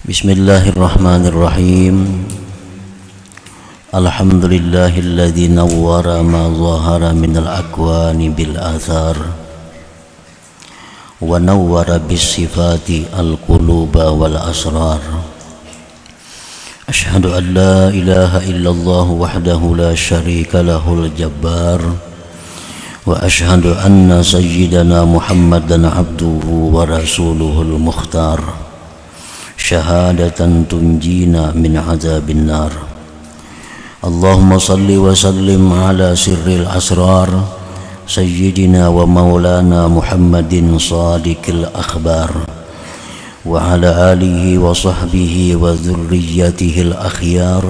Bismillahirrahmanirrahim. Alhamdulillahilladzi nawwara ma zahara minal akwani bil athar wa nawwara bis sifati al quluba wal asrar. Ashhadu an la ilaha illallah wahdahu la syarika lahul jabbar wa ashhadu anna sayyidana Muhammadan abduhu wa rasuluhul mukhtar. Syahadatan tunjina min azabin nar. Allahumma salli wa sallim ala sirril asrar sayyidina wa maulana Muhammadin sadiqil akhbar wa ala alihi wa sahbihi wa dhurriyyatihil akhyar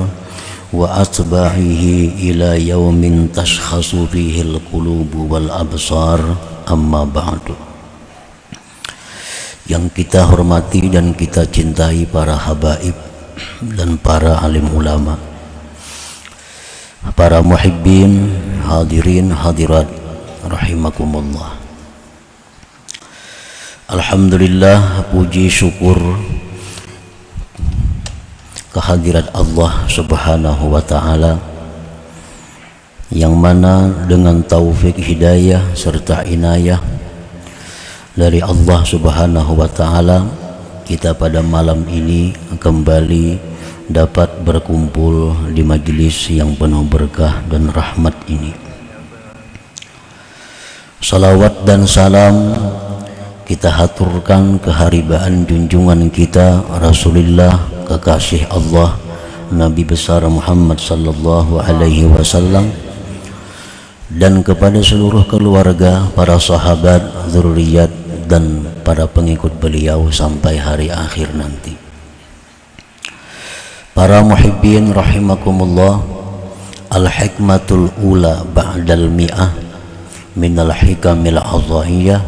wa atba'ihi ila yaumin tashkhasu fihil qulubu wal absar. Amma ba'du. Yang kita hormati dan kita cintai para habaib dan para alim ulama, para muhibbin, hadirin hadirat rahimakumullah. Alhamdulillah, puji syukur kehadirat Allah subhanahu wa ta'ala, yang mana dengan taufik hidayah serta inayah dari Allah subhanahu wa ta'ala, kita pada malam ini kembali dapat berkumpul di majelis yang penuh berkah dan rahmat ini. Salawat dan salam kita haturkan keharibaan junjungan kita Rasulullah, kekasih Allah, Nabi besar Muhammad sallallahu alaihi wasallam, dan kepada seluruh keluarga, para sahabat, zurriyat, dan para pengikut beliau sampai hari akhir nanti. Para muhibbin rahimakumullah, al-hikmatul ula ba'dal mi'ah minal hikamil azaiyah.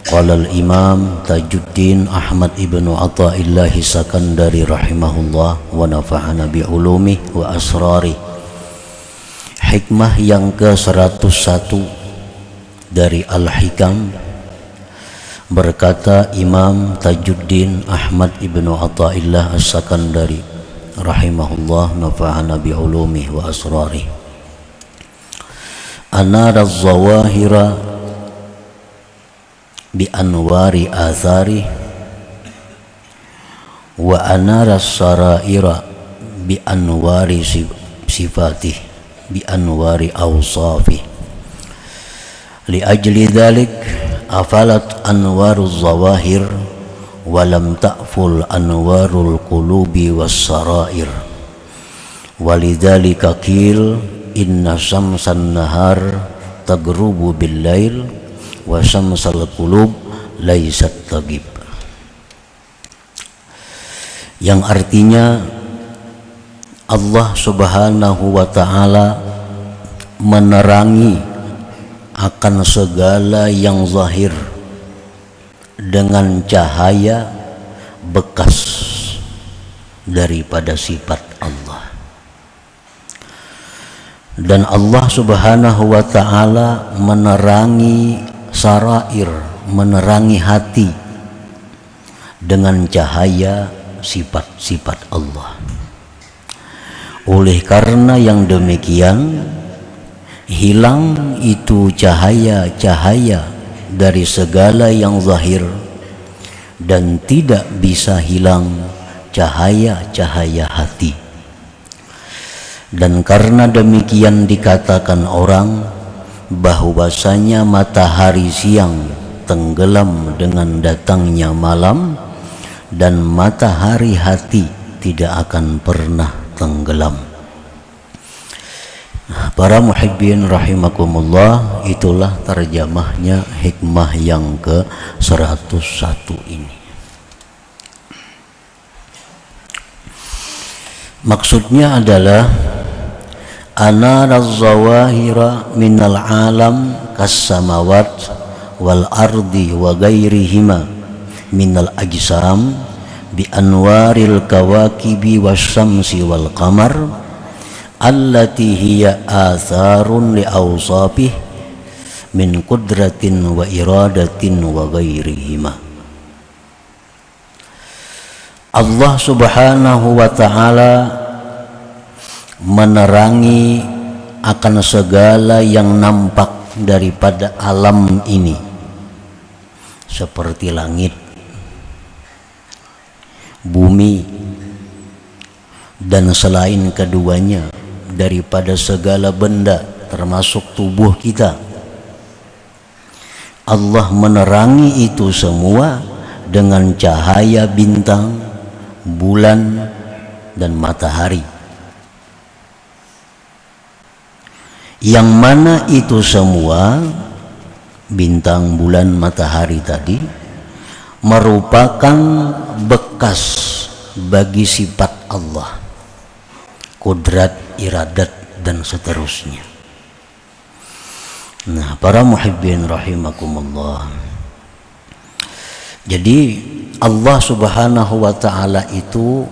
Qala al-imam Tajuddin Ahmad ibnu Athaillah Sakandari rahimahullah wa nafa'ana bi'ulumi wa asrari. Hikmah yang ke-101 dari Al-Hikam, berkata Imam Tajuddin Ahmad ibnu Athaillah As-Sakandari rahimahullah, nafa'ana bi'ulumi wa asrari. Anara az-zawahira bi anwari athari wa anara as-saraira bi anwari sifatih bi anwari awsafih. Li ajli dhalik afalat anwaruz zawahir walam ta'ful anwarul qulubi was sarair. Walidzalika qil inna syamsan nahar tagrubu bil lail wa syamsal qulub laysat tagib. Yang artinya Allah subhanahu wa ta'ala menerangi akan segala yang zahir dengan cahaya bekas daripada sifat Allah. Dan Allah subhanahu wa ta'ala menerangi sarair, menerangi hati dengan cahaya sifat-sifat Allah. Oleh karena yang demikian, hilang itu cahaya-cahaya dari segala yang zahir, dan tidak bisa hilang cahaya-cahaya hati. Dan karena demikian dikatakan orang bahwasanya matahari siang tenggelam dengan datangnya malam, dan matahari hati tidak akan pernah tenggelam. Para muhibbin rahimakumullah, itulah terjemahnya hikmah yang ke-101 ini. Maksudnya adalah anara zawahira minal alam kas-samawat wal ardi wa ghairihima minal ajsam bi anwaril kawakibi wasyamsi wal qamar allati hiya atharun li awsafih min qudratin wa iradatin wa ghairihima. Allah Subhanahu wa ta'ala menerangi akan segala yang nampak daripada alam ini, seperti langit, bumi, dan selain keduanya daripada segala benda termasuk tubuh kita. Allah menerangi itu semua dengan cahaya bintang, bulan, dan matahari, yang mana itu semua bintang, bulan, matahari tadi merupakan bekas bagi sifat Allah, kudrat, iradat, dan seterusnya. Nah, para muhibbin rahimakumullah, jadi Allah Subhanahu wa ta'ala itu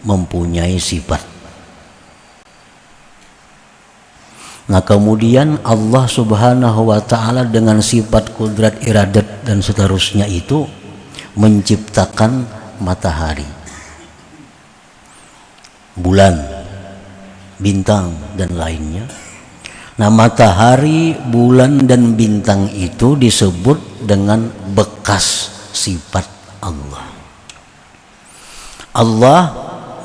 mempunyai sifat. Nah, kemudian Allah Subhanahu wa ta'ala dengan sifat kudrat, iradat, dan seterusnya itu menciptakan matahari, bulan, bintang, dan lainnya. Nah, matahari, bulan, dan bintang itu disebut dengan bekas sifat Allah. Allah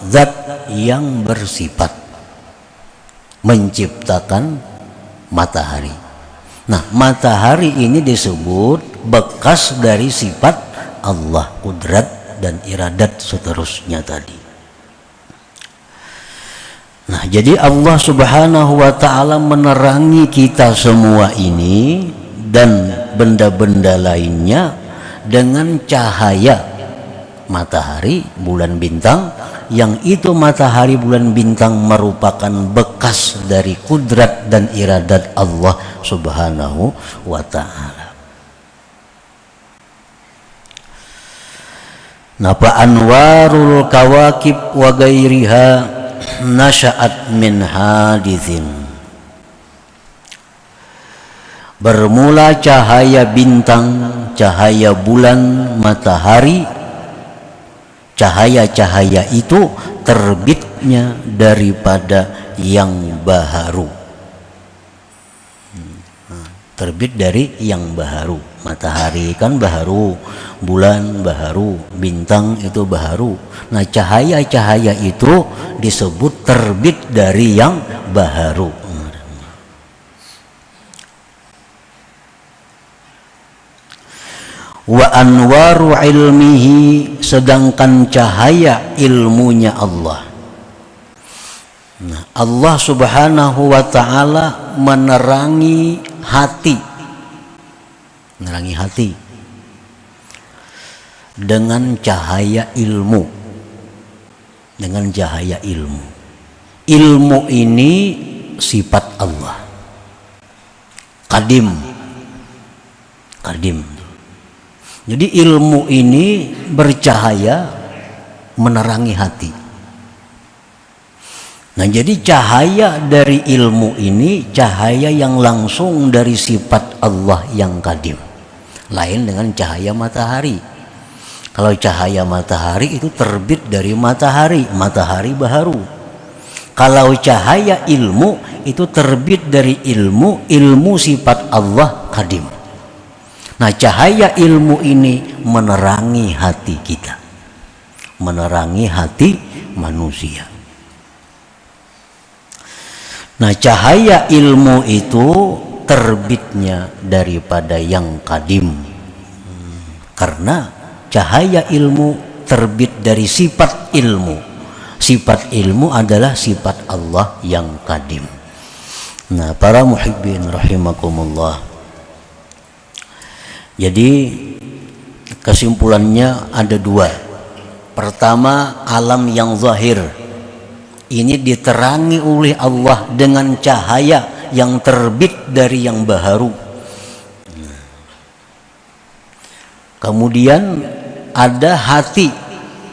zat yang bersifat menciptakan matahari. Nah, matahari ini disebut bekas dari sifat Allah, kudrat dan iradat seterusnya tadi. Nah, jadi Allah Subhanahu wa ta'ala menerangi kita semua ini dan benda-benda lainnya dengan cahaya matahari, bulan, bintang, yang itu matahari, bulan, bintang merupakan bekas dari kudrat dan iradat Allah Subhanahu wa ta'ala. Nah, anwarul kawakib wa gairiha nasya'at min hadithin. Bermula cahaya bintang, cahaya bulan, matahari, cahaya-cahaya itu terbitnya daripada yang baharu. Terbit dari yang baharu. Matahari kan baharu, bulan baharu, bintang itu baharu. Nah, cahaya-cahaya itu disebut terbit dari yang baharu. Wa anwaru ilmihi, sedangkan cahaya ilmunya Allah. Nah, Allah Subhanahu wa ta'ala menerangi hati, menerangi hati dengan cahaya ilmu, dengan cahaya ilmu. Ilmu ini sifat Allah, kadim, kadim. Jadi ilmu ini bercahaya menerangi hati. Nah, jadi cahaya dari ilmu ini cahaya yang langsung dari sifat Allah yang kadim. Lain dengan cahaya matahari. Kalau cahaya matahari itu terbit dari matahari, matahari baharu. Kalau cahaya ilmu itu terbit dari ilmu, ilmu sifat Allah kadim. Nah, cahaya ilmu ini menerangi hati kita, menerangi hati manusia. Nah, cahaya ilmu itu terbitnya daripada yang kadim, karena cahaya ilmu terbit dari sifat ilmu. Sifat ilmu adalah sifat Allah yang kadim. Nah, para muhibbin rahimakumullah, jadi kesimpulannya ada dua. Pertama, alam yang zahir ini diterangi oleh Allah dengan cahaya yang terbit dari yang baharu. Kemudian ada hati.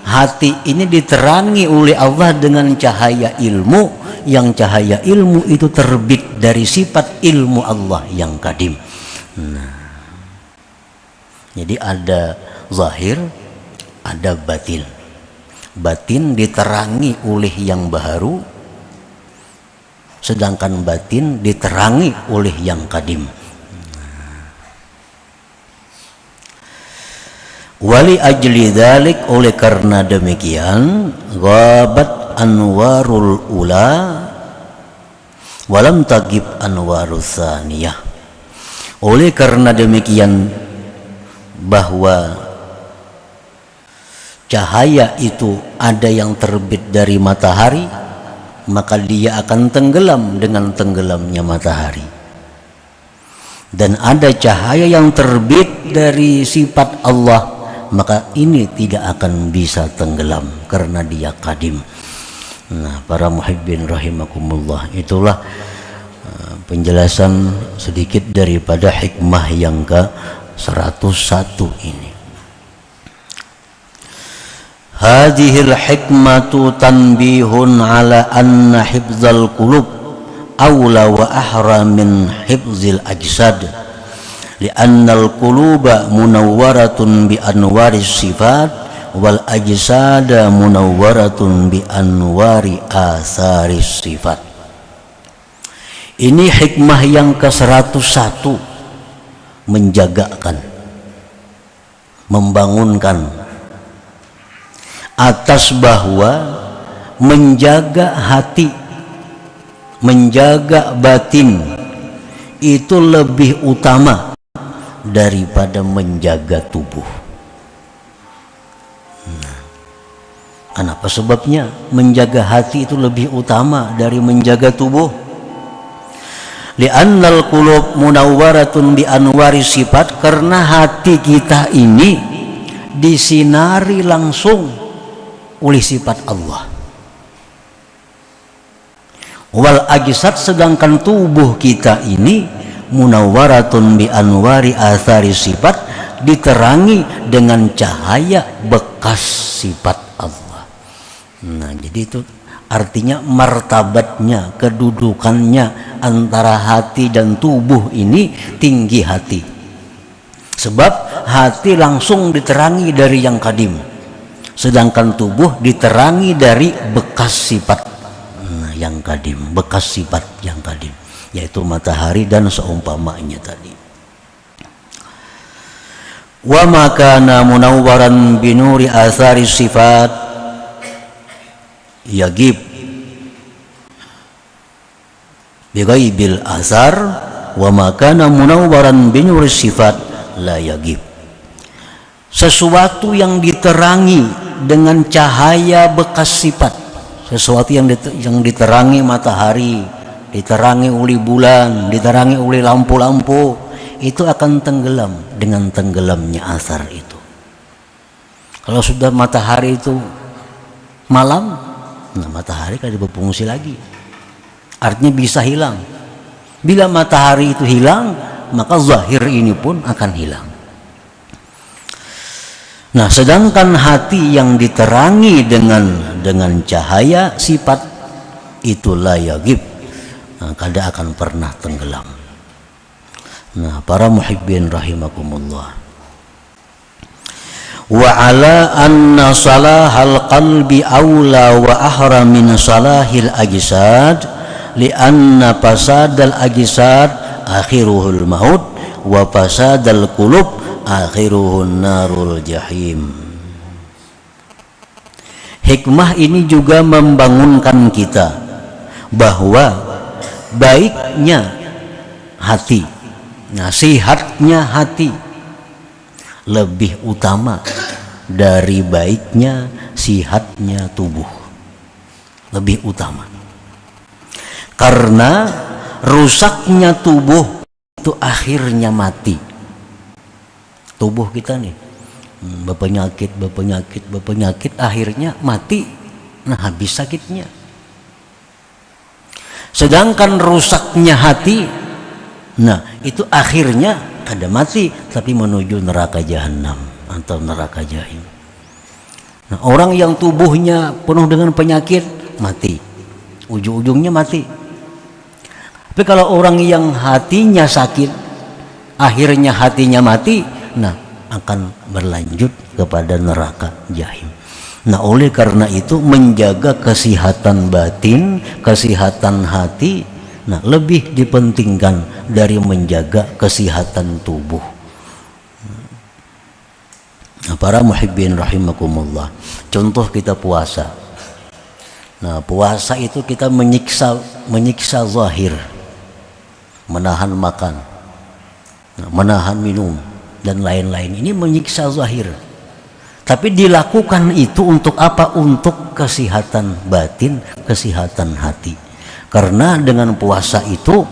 Hati ini diterangi oleh Allah dengan cahaya ilmu, yang cahaya ilmu itu terbit dari sifat ilmu Allah yang kadim. Nah, jadi ada zahir, ada batin. batin diterangi oleh yang baharu, sedangkan batin diterangi oleh yang kadim. Wali ajli dzalik, oleh karena demikian, ghabat anwarul ula walam tagib anwarus tsaniyah. Oleh karena demikian, bahwa cahaya itu ada yang terbit dari matahari, maka dia akan tenggelam dengan tenggelamnya matahari. Dan ada cahaya yang terbit dari sifat Allah, maka ini tidak akan bisa tenggelam karena dia kadim. Nah, para muhibbin rahimakumullah, itulah penjelasan sedikit daripada hikmah yang ke-101 ini. Hadhil hikmatu tanbihun ala anna hifdzal qulub awla wa ahra min hifzil ajsad. Li'anna al-quluba munawwaratun bi anwaris sifat wal ajsada munawwaratun bi anwari atharis sifat. Ini hikmah yang ke-101, menjagakan, membangunkan atas bahwa menjaga hati, menjaga batin itu lebih utama daripada menjaga tubuh. Nah, kenapa sebabnya menjaga hati itu lebih utama dari menjaga tubuh? Li'annal qulub munawwaratun bi anwari sifat, karena hati kita ini disinari langsung oleh sifat Allah. Wal ajsad, sedangkan tubuh kita ini munawwaratun bi anwari athari sifat, diterangi dengan cahaya bekas sifat Allah. Nah, jadi itu artinya martabatnya, kedudukannya antara hati dan tubuh ini tinggi hati. Sebab hati langsung diterangi dari yang kadim, sedangkan tubuh diterangi dari bekas sifat yang kadim, bekas sifat yang kadim, yaitu matahari dan seumpamanya tadi. Wa makana munawwaran binuri athari sifat yagib bighaibil athar, wa makana munawwaran binuri sifat la yagib. Sesuatu yang diterangi dengan cahaya bekas sifat, sesuatu yang diterangi matahari, diterangi oleh bulan, diterangi oleh lampu-lampu, itu akan tenggelam dengan tenggelamnya asar itu. Kalau sudah matahari itu malam, nah matahari kan berfungsi lagi, artinya bisa hilang. Bila matahari itu hilang, maka zahir ini pun akan hilang. Nah, sedangkan hati yang diterangi dengan cahaya sifat itu la yagib, nah, kada akan pernah tenggelam. Nah, para muhibbin rahimakumullah, wa ala anna salahal qalbi aula wa ahra min salahil ajsad, li anna fasadal ajsad akhiruhul maut wa fasadal qulub akhiruhun narul jahim. Hikmah ini juga membangunkan kita bahwa baiknya hati, nasihatnya hati lebih utama dari baiknya sihatnya tubuh, lebih utama. Karena rusaknya tubuh itu akhirnya mati. Tubuh kita nih berpenyakit, akhirnya mati. Nah, habis sakitnya. Sedangkan rusaknya hati, nah itu akhirnya kada mati, tapi menuju neraka jahanam atau neraka jahim. Nah, orang yang tubuhnya penuh dengan penyakit mati, ujung-ujungnya mati. Tapi kalau orang yang hatinya sakit, akhirnya hatinya mati, nah akan berlanjut kepada neraka jahim. Nah, oleh karena itu menjaga kesehatan batin, kesehatan hati, nah lebih dipentingkan dari menjaga kesehatan tubuh. Nah, para muhibbin rahimakumullah, contoh kita puasa. Nah, puasa itu kita menyiksa zahir, menahan makan, menahan minum dan lain-lain. Ini menyiksa zahir. Tapi dilakukan itu untuk apa? Untuk kesehatan batin, kesehatan hati. Karena dengan puasa itu,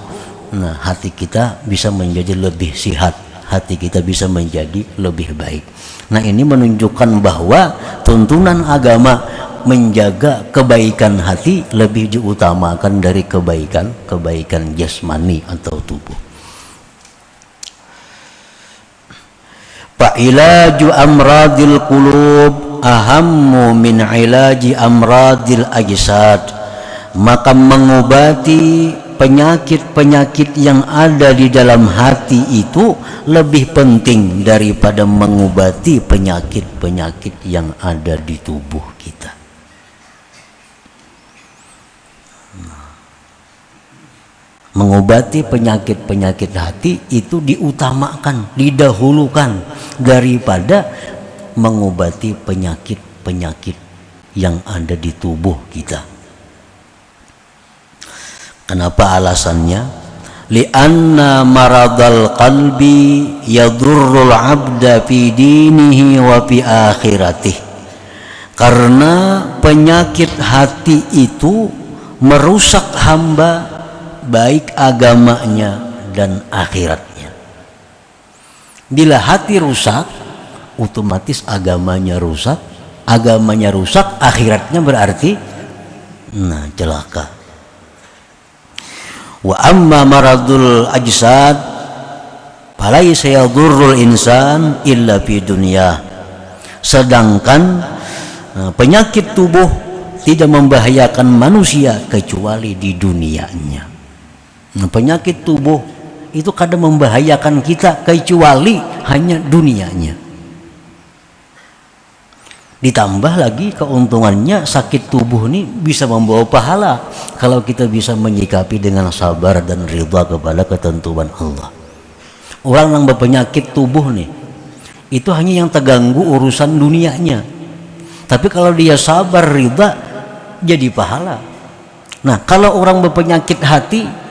nah, hati kita bisa menjadi lebih sehat, hati kita bisa menjadi lebih baik. Nah, ini menunjukkan bahwa tuntunan agama menjaga kebaikan hati lebih diutamakan dari kebaikan jasmani atau tubuh. Fa'ilaju amradil qulub ahammu min ilaji amradil ajsad. Maka mengobati penyakit-penyakit yang ada di dalam hati itu lebih penting daripada mengobati penyakit-penyakit yang ada di tubuh kita. Mengobati penyakit-penyakit hati itu diutamakan, didahulukan daripada mengobati penyakit-penyakit yang ada di tubuh kita. Kenapa alasannya? Li'anna maradal qalbi yadurrul abda fi dinihi wa fi akhiratih. Karena penyakit hati itu merusak hamba baik agamanya dan akhiratnya. Bila hati rusak, otomatis agamanya rusak, akhiratnya berarti celaka. Wa amma maradul ajsad falaysa yadurrul insan illa fi dunya. Sedangkan penyakit tubuh tidak membahayakan manusia kecuali di dunianya. Penyakit tubuh itu kadang membahayakan kita kecuali hanya dunianya. Ditambah lagi keuntungannya, sakit tubuh ini bisa membawa pahala kalau kita bisa menyikapi dengan sabar dan ridha kepada ketentuan Allah. Orang yang berpenyakit tubuh nih, itu hanya yang terganggu urusan dunianya. Tapi kalau dia sabar ridha, jadi pahala. Nah, kalau orang berpenyakit hati,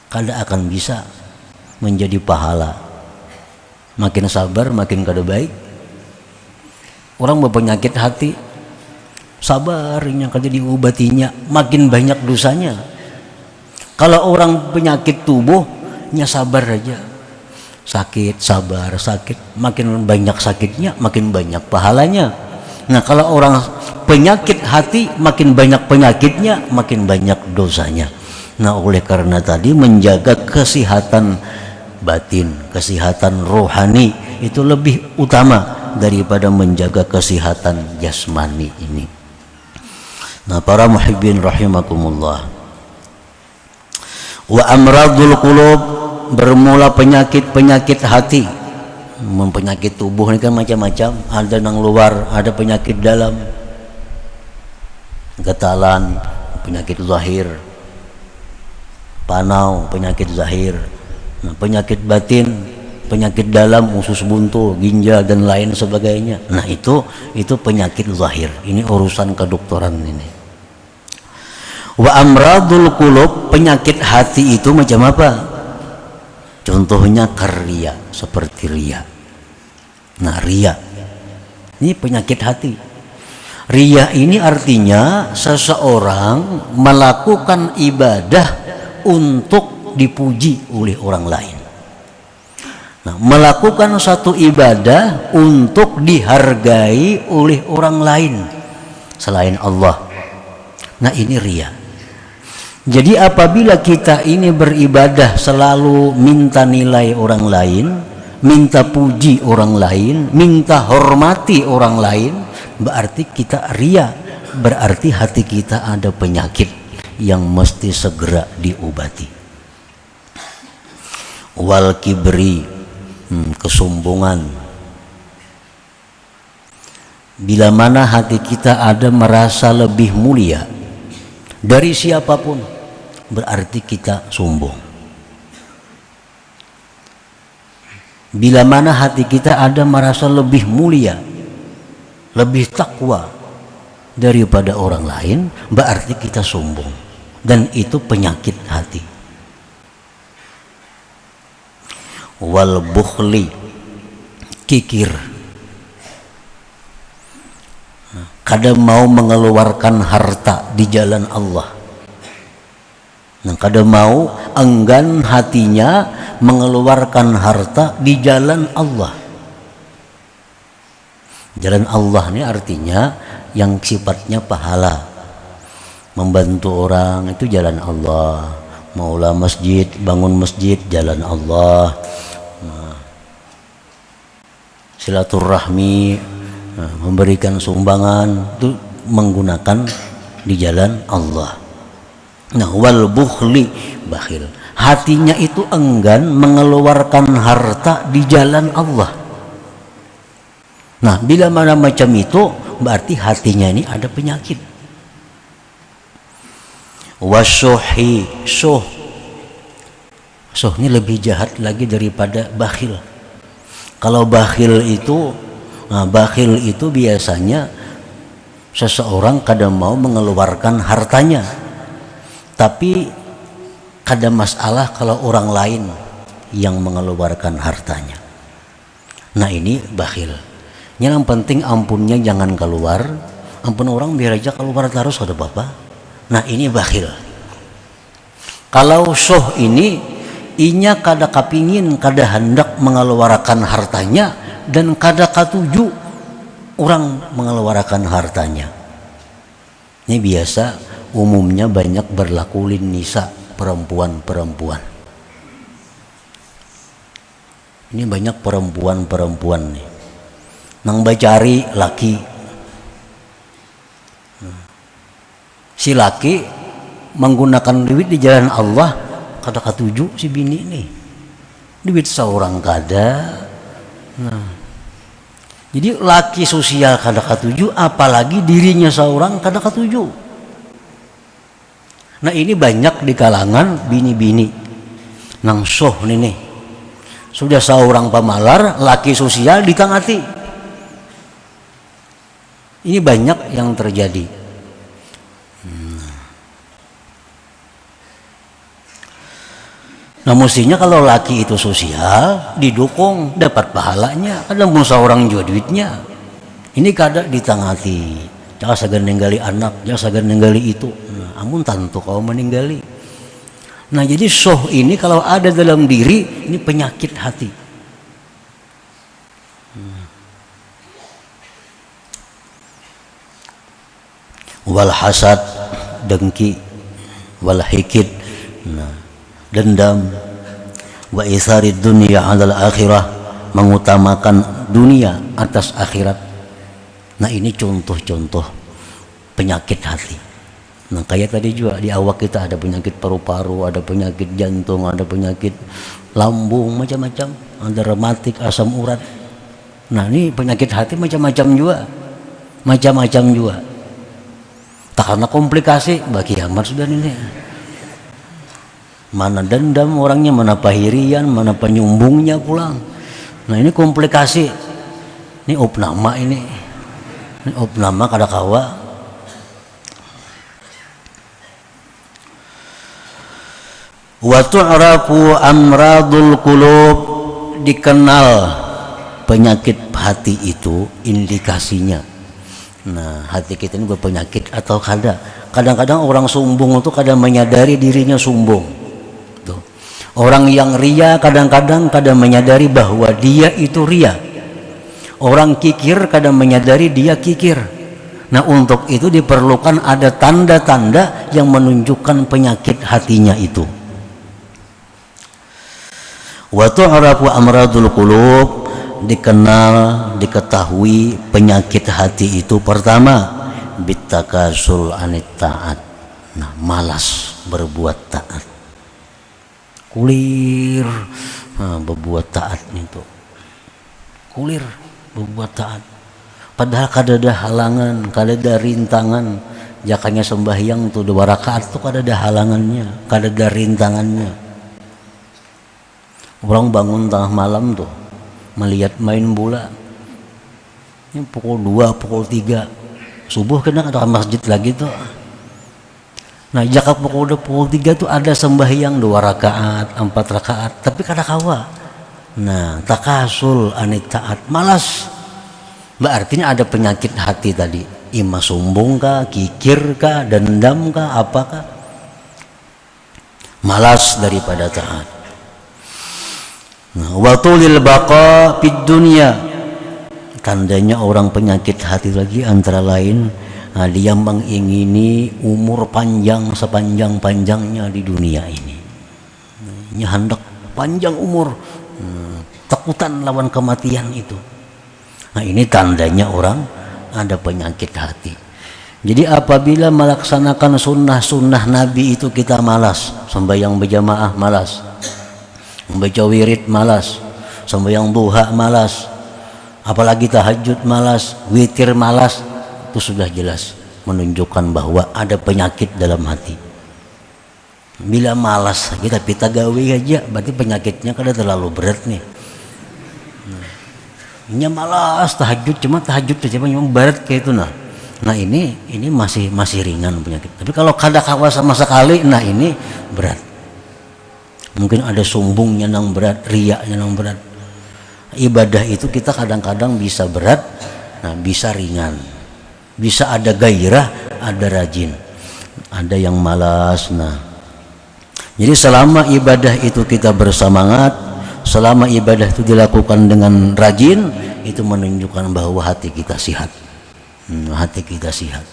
kada akan bisa menjadi pahala. Makin sabar makin kada baik. Orang berpenyakit hati, sabarnya kada diobatinya, makin banyak dosanya. Kalau orang penyakit tubuhnya sabar aja, sakit sabar sakit, makin banyak sakitnya makin banyak pahalanya. Nah, kalau orang penyakit hati, makin banyak penyakitnya makin banyak dosanya. Nah, oleh karena tadi menjaga kesehatan batin, kesehatan rohani itu lebih utama daripada menjaga kesehatan jasmani ini. Nah, para muhibbin rahimakumullah, wa amradul qulub, bermula penyakit-penyakit hati. Penyakit tubuh ini kan macam-macam, ada yang luar, ada penyakit dalam, getalan, penyakit zahir, panau, penyakit zahir. Nah, penyakit batin, penyakit dalam, usus buntu, ginjal dan lain sebagainya. Nah, itu penyakit zahir. Ini urusan kedokteran ini. Wa amradul qulub, penyakit hati itu macam apa? Contohnya ria, seperti ria. Nah, ria ini penyakit hati. Ria ini artinya seseorang melakukan ibadah untuk dipuji oleh orang lain. Nah, melakukan satu ibadah untuk dihargai oleh orang lain selain Allah. Nah, ini ria. Jadi apabila kita ini beribadah selalu minta nilai orang lain, minta puji orang lain, minta hormati orang lain, berarti kita ria, berarti hati kita ada penyakit yang mesti segera diobati. Wal kibri, kesombongan. Bila mana hati kita ada merasa lebih mulia dari siapapun, berarti kita sombong. Bila mana hati kita ada merasa lebih mulia, lebih takwa daripada orang lain, berarti kita sombong, dan itu penyakit hati. Wal bukhli, kikir, kada mau mengeluarkan harta di jalan Allah. Nah, kada mau, enggan hatinya mengeluarkan harta di jalan Allah. Jalan Allah ini artinya yang sifatnya pahala, membantu orang itu jalan Allah. Maulah masjid, bangun masjid, jalan Allah. Silaturahmi, memberikan sumbangan, itu menggunakan di jalan Allah. Nah, wal bukhli, bakhil, hatinya itu enggan mengeluarkan harta di jalan Allah. Nah, bila mana macam itu, berarti hatinya ini ada penyakit. Wasyuhi, syuh ini lebih jahat lagi daripada bakhil. Kalau bakhil itu biasanya seseorang kadang mau mengeluarkan hartanya, tapi kada masalah kalau orang lain yang mengeluarkan hartanya. Nah, ini bakhil. Yang penting ampunnya jangan keluar, ampun orang biar aja keluar terus, ada apa-apa. Nah, ini bakhil. Kalau syuh ini, inya kada kapingin, kada hendak mengeluarkan hartanya, dan kada katuju orang mengeluarkan hartanya. Ini biasa umumnya banyak berlaku lin nisa, perempuan-perempuan. Ini banyak perempuan-perempuan nih nang bacari laki. Si laki menggunakan duit di jalan Allah, kada katuju si bini nih, duit seorang kada. Nah, jadi laki sosial kada katuju, apalagi dirinya seorang kada katuju. Nah, ini banyak di kalangan bini-bini nang soh nih, sudah seorang pamalar, laki sosial ditangati. Ini banyak yang terjadi. Nah, mestinya kalau laki itu sosial, didukung, dapat pahalanya. Kadang pun seorang juga duitnya. Ini kada ditangati. Jangan segan ninggali anak, jangan segan ninggali itu. Nah, amun tantu kau meninggali. Nah, jadi soh ini kalau ada dalam diri, ini penyakit hati. Wal hasad, dengki, wal hikid, nah, dendam, wa isarid dunya 'alal akhirah, mengutamakan dunia atas akhirat. Nah, ini contoh-contoh penyakit hati. Nah, kayak tadi juga di awak kita ada penyakit paru-paru, ada penyakit jantung, ada penyakit lambung, macam-macam, ada rematik, asam urat. Nah, ini penyakit hati macam-macam juga, macam-macam juga. Tak karena komplikasi bagi kiamat sudah ini. Mana dendam orangnya, mana pahirian, mana penyumbungnya pulang. Nah, ini komplikasi. Ini opnama ini opnama kada kawa. Wa tu'rafu amradul qulub, dikenal penyakit hati itu indikasinya. Nah, hati kita ini berpenyakit atau kada. Kadang-kadang orang sombong itu kadang menyadari dirinya sombong. Tuh. Orang yang ria kadang-kadang menyadari bahwa dia itu ria. Orang kikir kadang menyadari dia kikir. Nah, untuk itu diperlukan ada tanda-tanda yang menunjukkan penyakit hatinya itu. Wa tu'rafu amradul qulub, dikenal, diketahui penyakit hati itu pertama bitakasul anit taat. Nah, malas berbuat taat, kulir berbuat taat itu, kulir berbuat taat. Padahal kadada halangan, kadada rintangan. Jakanya sembahyang tuh 2 rakaat tuh kadada halangannya, kadada rintangannya. Orang bangun tengah malam tuh melihat main bola. Ini pukul 2, pukul 3 subuh kena ke masjid lagi tuh. Nah, jaka pukul 3 tuh ada sembahyang 2 rakaat, 4 rakaat, tapi kada kawa. Nah, takasul anit taat, malas. Berarti ada penyakit hati tadi. Ima sombong kah, kikir kah, dendam kah, apakah? Malas daripada taat. Nah, wa tulil baqa fid dunya. Tandanya orang penyakit hati lagi antara lain, dia mengingini umur panjang sepanjang-panjangnya di dunia ini. Ini hendak panjang umur, takutan lawan kematian itu. Nah, ini tandanya orang ada penyakit hati. Jadi apabila melaksanakan sunnah-sunnah Nabi itu kita malas, sembahyang berjamaah malas, membaca wirid malas, sembahyang duha malas, apalagi tahajud malas, witir malas, itu sudah jelas menunjukkan bahwa ada penyakit dalam hati. Bila malas kita pita gawe aja, berarti penyakitnya kada terlalu berat nih. Ini malas tahajud, cuma tahajud aja cuma berat kayak itu nah. Nah ini masih ringan penyakit. Tapi kalau kada kawa sama sekali, nah ini berat. Mungkin ada sombongnya nang berat, riaknya nang berat. Ibadah itu kita kadang-kadang bisa berat, nah bisa ringan, bisa ada gairah, ada rajin, ada yang malas. Nah, jadi selama ibadah itu kita bersemangat, selama ibadah itu dilakukan dengan rajin, itu menunjukkan bahwa hati kita sehat. Hati kita sehat.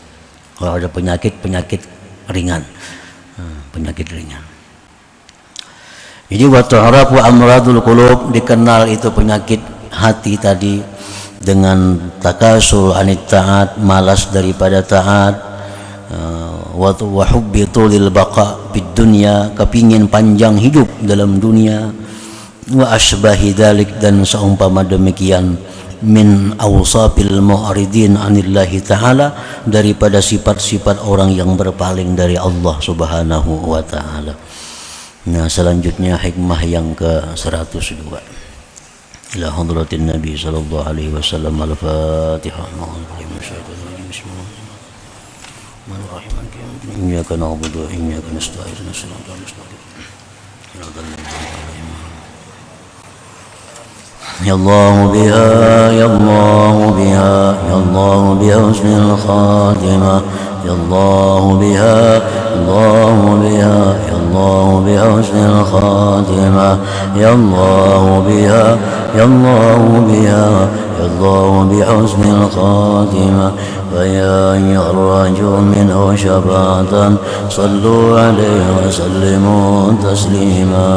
Kalau ada penyakit ringan, penyakit ringan. Jadi wa tu'rafu amradul qulub, dikenal itu penyakit hati tadi dengan takasul anit taat, malas daripada taat, wa hubbi tulil baqa fid dunya, kepingin panjang hidup dalam dunia, wa asbahi dzalik, dan seumpama demikian min awsafil mu'ridin anillahi ta'ala, daripada sifat-sifat orang yang berpaling dari Allah subhanahu wa ta'ala. Nah, selanjutnya hikmah yang ke-102. Ila hadratin Nabi sallallahu alaihi wasallam. Al-Fatihah. Bismillahirrahmanirrahim. Iyyaka na'budu wa iyyaka nasta'in. Shiratal mustaqim. Ya Allah biha, ya Allah biha, ya Allah biha husnul khatimah. Ya Allah biha, Allah biha, ya Allah biha husnul khatimah. Ya Allah biha, ya Allah biha, ya Allah biha husnul khatimah. Wa ya arju minhu syafa'atan, sallu alaihi wa sallimu taslima.